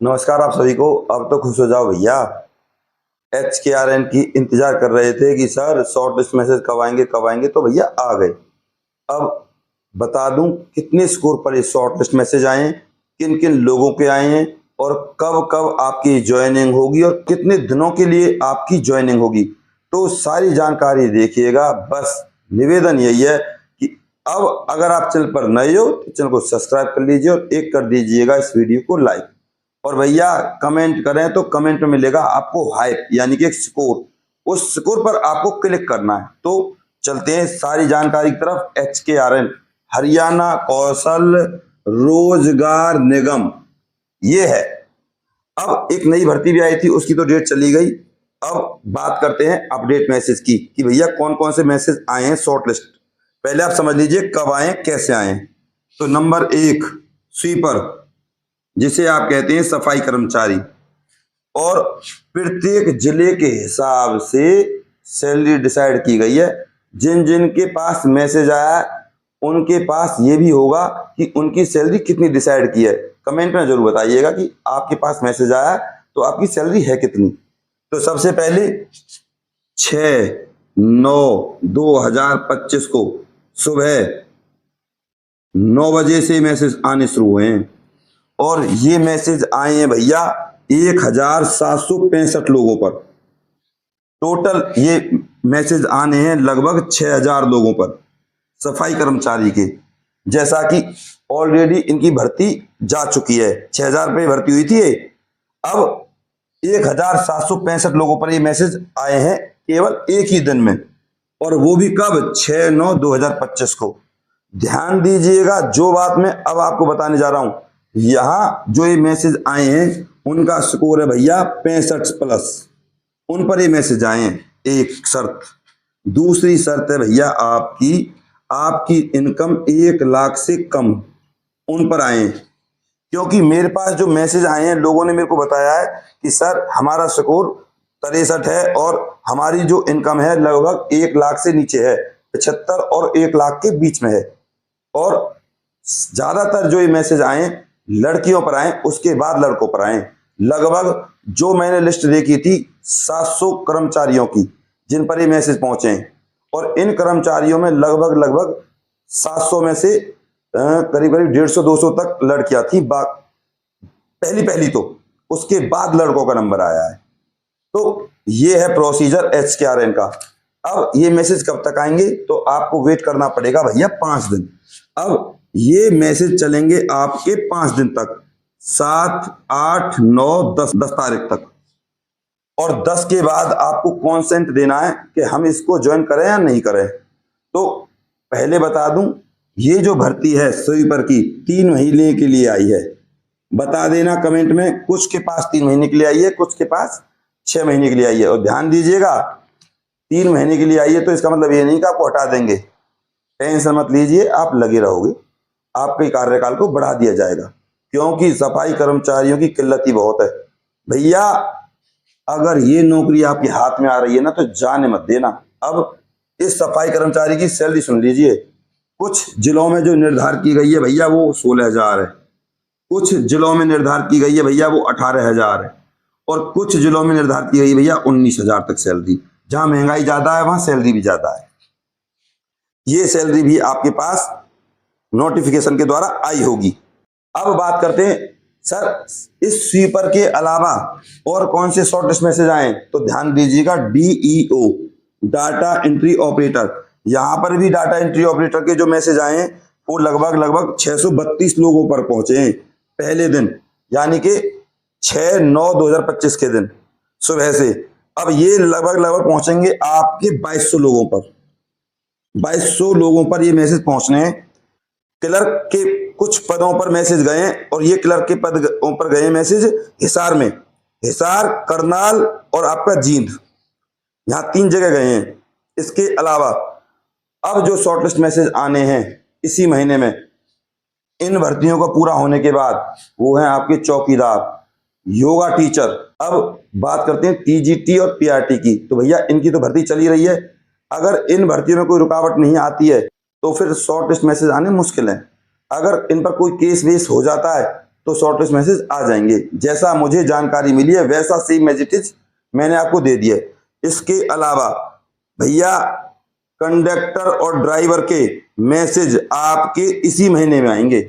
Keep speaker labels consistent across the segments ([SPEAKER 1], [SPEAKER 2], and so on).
[SPEAKER 1] नमस्कार आप सभी को। अब तो खुश हो जाओ भैया। HKRN की इंतजार कर रहे थे कि सर शॉर्ट लिस्ट मैसेज कब आएंगे, तो भैया आ गए। अब बता दूं कितने स्कोर पर ये शॉर्ट लिस्ट मैसेज आए हैं, किन किन लोगों के आए हैं और कब कब आपकी ज्वाइनिंग होगी और कितने दिनों के लिए आपकी ज्वाइनिंग होगी। तो सारी जानकारी देखिएगा। बस निवेदन यही है कि अब अगर आप चैनल पर नए हो तो चैनल को सब्सक्राइब कर लीजिए और एक कर दीजिएगा इस वीडियो को लाइक। और भैया कमेंट करें तो कमेंट में मिलेगा आपको हाइप यानी कि एक स्कोर, उस स्कोर पर आपको क्लिक करना है। तो चलते हैं सारी जानकारी की तरफ। HKRN हरियाणा कौशल रोजगार निगम ये है। अब एक नई भर्ती भी आई थी, उसकी तो डेट चली गई। अब बात करते हैं अपडेट मैसेज की कि भैया कौन कौन से मैसेज आए हैं शॉर्ट लिस्ट। पहले आप समझ लीजिए कब आए कैसे आए। तो नंबर 1 स्वीपर, जिसे आप कहते हैं सफाई कर्मचारी, और प्रत्येक जिले के हिसाब से सैलरी डिसाइड की गई है। जिन जिन के पास मैसेज आया उनके पास ये भी होगा कि उनकी सैलरी कितनी डिसाइड की है। कमेंट में जरूर बताइएगा कि आपके पास मैसेज आया तो आपकी सैलरी है कितनी। तो सबसे पहले 6/9/2025 को सुबह 9 बजे से मैसेज आने शुरू हुए हैं और ये मैसेज आए हैं भैया 1765 लोगों पर। टोटल ये मैसेज आने हैं लगभग 6000 लोगों पर सफाई कर्मचारी के। जैसा कि ऑलरेडी इनकी भर्ती जा चुकी है, 6000 पे भर्ती हुई थी। अब 1765 लोगों पर ये मैसेज आए हैं केवल एक ही दिन में, और वो भी कब? 6/9/2025 को। ध्यान दीजिएगा जो बात मैं अब आपको बताने जा रहा हूं। यहां जो ये मैसेज आए हैं उनका स्कोर है भैया 65+। उन पर ये मैसेज आए हैं। एक शर्त। दूसरी शर्त है भैया आपकी इनकम 1 लाख से कम, उन पर आए हैं। क्योंकि मेरे पास जो मैसेज आए हैं लोगों ने मेरे को बताया है कि सर हमारा स्कोर 63 है और हमारी जो इनकम है लगभग 1 लाख से नीचे है, 75 और 1 लाख के बीच में है। और ज्यादातर जो ये मैसेज आए लड़कियों पर आए, उसके बाद लड़कों पर आए। लगभग जो मैंने लिस्ट देखी थी 700 कर्मचारियों की जिन पर ये मैसेज पहुंचे हैं, और इन कर्मचारियों में लगभग 700 में से करीब 150-200 तक लड़कियां थी पहली तो। उसके बाद लड़कों का नंबर आया है। तो ये है प्रोसीजर HKRN का। अब ये मैसेज कब तक आएंगे तो आपको वेट करना पड़ेगा भैया 5 दिन। अब ये मैसेज चलेंगे आपके 5 दिन तक, 7, 8, 9, 10 तारीख तक। और 10 के बाद आपको कॉन्सेंट देना है कि हम इसको ज्वाइन करें या नहीं करें। तो पहले बता दूं, ये जो भर्ती है स्वीपर की 3 महीने के लिए आई है। बता देना कमेंट में, कुछ के पास 3 महीने के लिए आई है, कुछ के पास 6 महीने के लिए आई है। और ध्यान दीजिएगा 3 महीने के लिए आई है तो इसका मतलब ये नहीं कि आपको हटा देंगे। टेंशन मत लीजिए, आप लगे रहोगे, आपके कार्यकाल को बढ़ा दिया जाएगा। क्योंकि सफाई कर्मचारियों की किल्लत ही बहुत है भैया। अगर ये नौकरी आपके हाथ में आ रही है ना तो जाने मत देना। अब इस सफाई कर्मचारी की सैलरी सुन लीजिए। कुछ जिलों में जो निर्धारित की गई है भैया वो 16,000 है, कुछ जिलों में निर्धारित की गई है भैया वो 18,000 है, और कुछ जिलों में निर्धारित की गई है भैया 19,000 तक सैलरी। जहां महंगाई ज्यादा है वहां सैलरी भी ज्यादा है। ये सैलरी भी आपके पास नोटिफिकेशन के द्वारा आई होगी। अब बात करते हैं सर इस स्वीपर के अलावा और कौन से शॉर्ट लिस्ट मैसेज आए। तो ध्यान दीजिएगा DEO डाटा एंट्री ऑपरेटर, यहां पर भी डाटा एंट्री ऑपरेटर के जो मैसेज आए हैं वो लगभग 632 लोगों पर पहुंचे हैं पहले दिन, यानी कि 6/9/2025 के दिन सुबह से। अब ये लगभग पहुंचेंगे आपके 2200 लोगों पर। 2200 लोगों पर ये मैसेज पहुंचने हैं। क्लर्क के कुछ पदों पर मैसेज गए और ये क्लर्क के पदों पर गए मैसेज हिसार में, हिसार, करनाल और आपका जींद, यहां 3 जगह गए हैं। इसके अलावा अब जो शॉर्टलिस्ट मैसेज आने हैं इसी महीने में इन भर्तियों का पूरा होने के बाद वो हैं आपके चौकीदार, योगा टीचर। अब बात करते हैं TGT और PRT की। तो भैया इनकी तो भर्ती चली रही है। अगर इन भर्तियों में कोई रुकावट नहीं आती है तो फिर शॉर्ट लिस्ट मैसेज आने मुश्किल है। अगर इन पर कोई केस वेस हो जाता है तो शॉर्टलिस्ट मैसेज आ जाएंगे। जैसा मुझे जानकारी मिली है वैसा सेम एज इट इज मैंने आपको दे दिया है। इसके अलावा भैया कंडक्टर और ड्राइवर के मैसेज आपके इसी महीने में आएंगे।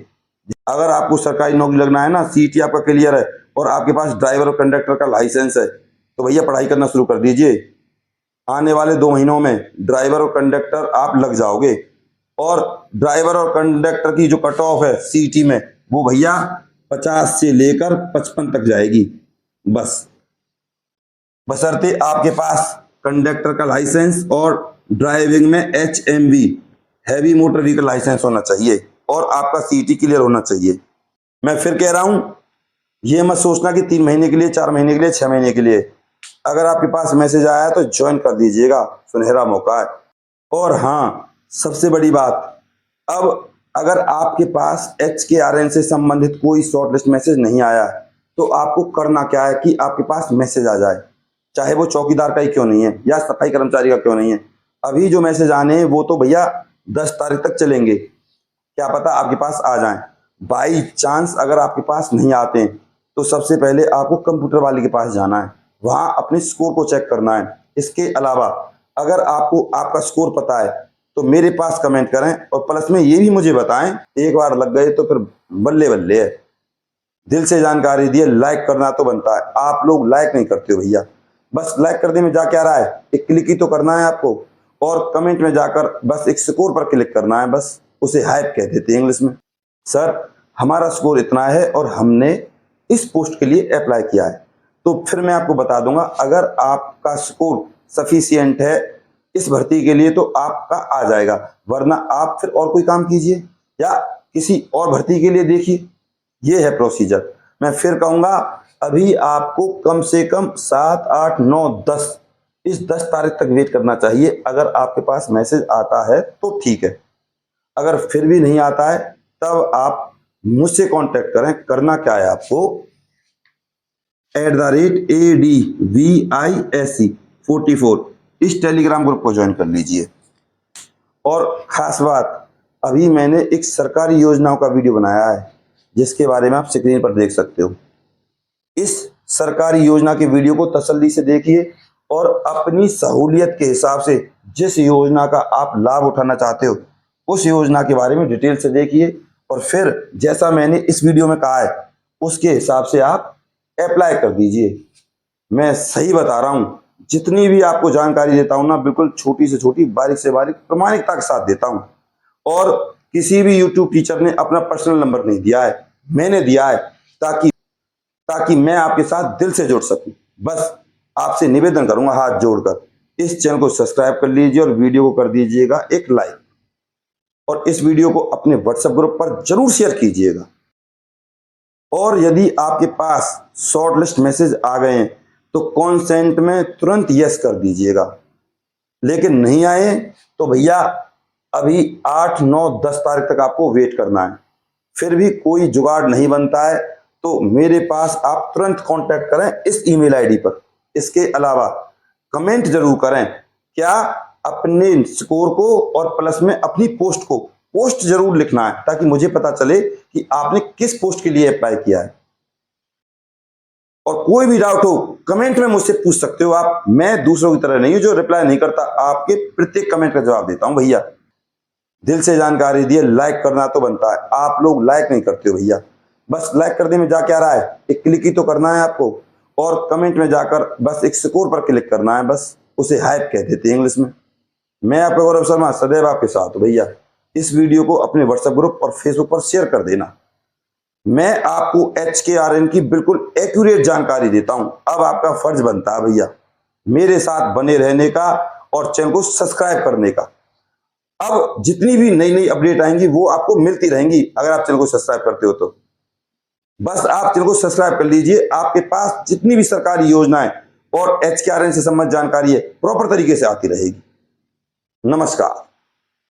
[SPEAKER 1] अगर आपको सरकारी नौकरी लगना है ना, सीटी आपका क्लियर है और आपके पास ड्राइवर और कंडक्टर का लाइसेंस है, तो भैया पढ़ाई करना शुरू कर दीजिए। आने वाले 2 महीनों में ड्राइवर और कंडक्टर आप लग जाओगे। और ड्राइवर और कंडक्टर की जो कट ऑफ है सीटी में, वो भैया 50 से लेकर 55 तक जाएगी। बस बशर्ते आपके पास कंडक्टर का लाइसेंस और ड्राइविंग में HMV heavy motor vehicle licence होना चाहिए और आपका सीटी क्लियर होना चाहिए। मैं फिर कह रहा हूं, ये मत सोचना कि 3 महीने के लिए, 4 महीने के लिए, 6 महीने के लिए। अगर आपके पास मैसेज आया है तो ज्वाइन कर दीजिएगा, सुनहरा मौका है। और हाँ, सबसे बड़ी बात, अब अगर आपके पास HKRN से संबंधित कोई शॉर्टलिस्ट मैसेज नहीं आया है तो आपको करना क्या है कि आपके पास मैसेज आ जाए, चाहे वो चौकीदार का ही क्यों नहीं है या सफाई कर्मचारी का क्यों नहीं है। अभी जो मैसेज आने हैं वो तो भैया 10 तारीख तक चलेंगे, क्या पता आपके पास आ जाएं। बाई चांस अगर आपके पास नहीं आते हैं तो सबसे पहले आपको कंप्यूटर वाले के पास जाना है, वहां अपने स्कोर को चेक करना है। इसके अलावा अगर आपको आपका स्कोर पता है तो मेरे पास कमेंट करें और प्लस में ये भी मुझे बताएं, एक बार लग गए तो फिर बल्ले बल्ले है। दिल से जानकारी दिए, लाइक करना तो बनता है, आप लोग लाइक नहीं करते हो भैया। बस लाइक करने में जा क्या रहा है, एक क्लिक ही तो करना है आपको, और कमेंट में जाकर बस एक स्कोर पर क्लिक करना है, बस उसे हाइप कह देते हैं इंग्लिश में। सर हमारा स्कोर इतना है और हमने इस पोस्ट के लिए अप्लाई किया है, तो फिर मैं आपको बता दूंगा अगर आपका स्कोर सफिशिएंट है इस भर्ती के लिए तो आपका आ जाएगा, वरना आप फिर और कोई काम कीजिए या किसी और भर्ती के लिए देखिए। ये है प्रोसीजर। मैं फिर कहूंगा, अभी आपको कम से कम 7, 8, 9, 10 इस 10 तारीख तक वेट करना चाहिए। अगर आपके पास मैसेज आता है तो ठीक है, अगर फिर भी नहीं आता है तब आप मुझसे कांटेक्ट करें। करना क्या है आपको, @ADVISE44 इस टेलीग्राम ग्रुप को ज्वाइन कर लीजिए। और खास बात, अभी मैंने एक सरकारी योजनाओं का वीडियो बनाया है जिसके बारे में आप स्क्रीन पर देख सकते हो। इस सरकारी योजना के वीडियो को तसल्ली से देखिए और अपनी सहूलियत के हिसाब से जिस योजना का आप लाभ उठाना चाहते हो उस योजना के बारे में डिटेल से देखिए, और फिर जैसा मैंने इस वीडियो में कहा है उसके हिसाब से आप अप्लाई कर दीजिए। मैं सही बता रहा हूँ, जितनी भी आपको जानकारी देता हूँ ना, बिल्कुल छोटी से छोटी, बारीक से बारीक, प्रामाणिकता के साथ देता हूँ। और किसी भी यूट्यूब टीचर ने अपना पर्सनल नंबर नहीं दिया है, मैंने दिया है ताकि मैं आपके साथ दिल से जुड़ सकूं। बस आपसे निवेदन करूंगा हाथ जोड़कर, इस चैनल को सब्सक्राइब कर लीजिए और वीडियो को कर दीजिएगा एक लाइक, और इस वीडियो को अपने व्हाट्सएप ग्रुप पर जरूर शेयर कीजिएगा। और यदि आपके पास शॉर्टलिस्ट मैसेज आ गए हैं तो कॉन्सेंट में तुरंत यस कर दीजिएगा, लेकिन नहीं आए तो भैया अभी 8, 9, 10 तारीख तक आपको वेट करना है। फिर भी कोई जुगाड़ नहीं बनता है तो मेरे पास आप तुरंत कांटेक्ट करें इस ईमेल आईडी पर। इसके अलावा कमेंट जरूर करें, क्या अपने स्कोर को और प्लस में अपनी पोस्ट को पोस्ट जरूर लिखना है ताकि मुझे पता चले कि आपने किस पोस्ट के लिए अप्लाई किया है। और कोई भी डाउट हो कमेंट में मुझसे पूछ सकते हो आप। मैं दूसरों की तरह नहीं हूं जो रिप्लाई नहीं करता, आपके प्रत्येक कमेंट का जवाब देता हूं भैया। दिल से जानकारी दिए, लाइक करना तो बनता है, आप लोग लाइक नहीं करते हो भैया। बस लाइक करने में जा क्या रहा है, एक क्लिक ही तो करना है आपको, और कमेंट में जाकर बस एक स्कोर पर क्लिक करना है, बस उसे हाइप कह देते हैं इंग्लिश में। मैं आपका गौरव शर्मा सदैव आपके साथ हूं भैया। इस वीडियो को अपने व्हाट्सएप ग्रुप और फेसबुक पर शेयर कर देना। मैं आपको HKRN की बिल्कुल एक्यूरेट जानकारी देता हूं। अब आपका फर्ज बनता है भैया मेरे साथ बने रहने का और चैनल को सब्सक्राइब करने का। अब जितनी भी नई नई अपडेट आएंगी वो आपको मिलती रहेंगी अगर आप चैनल को सब्सक्राइब करते हो तो। बस आप चैनल को सब्सक्राइब कर लीजिए, आपके पास जितनी भी सरकारी योजनाएं और HKRN से संबंधित जानकारी है प्रॉपर तरीके से आती रहेगी। नमस्कार।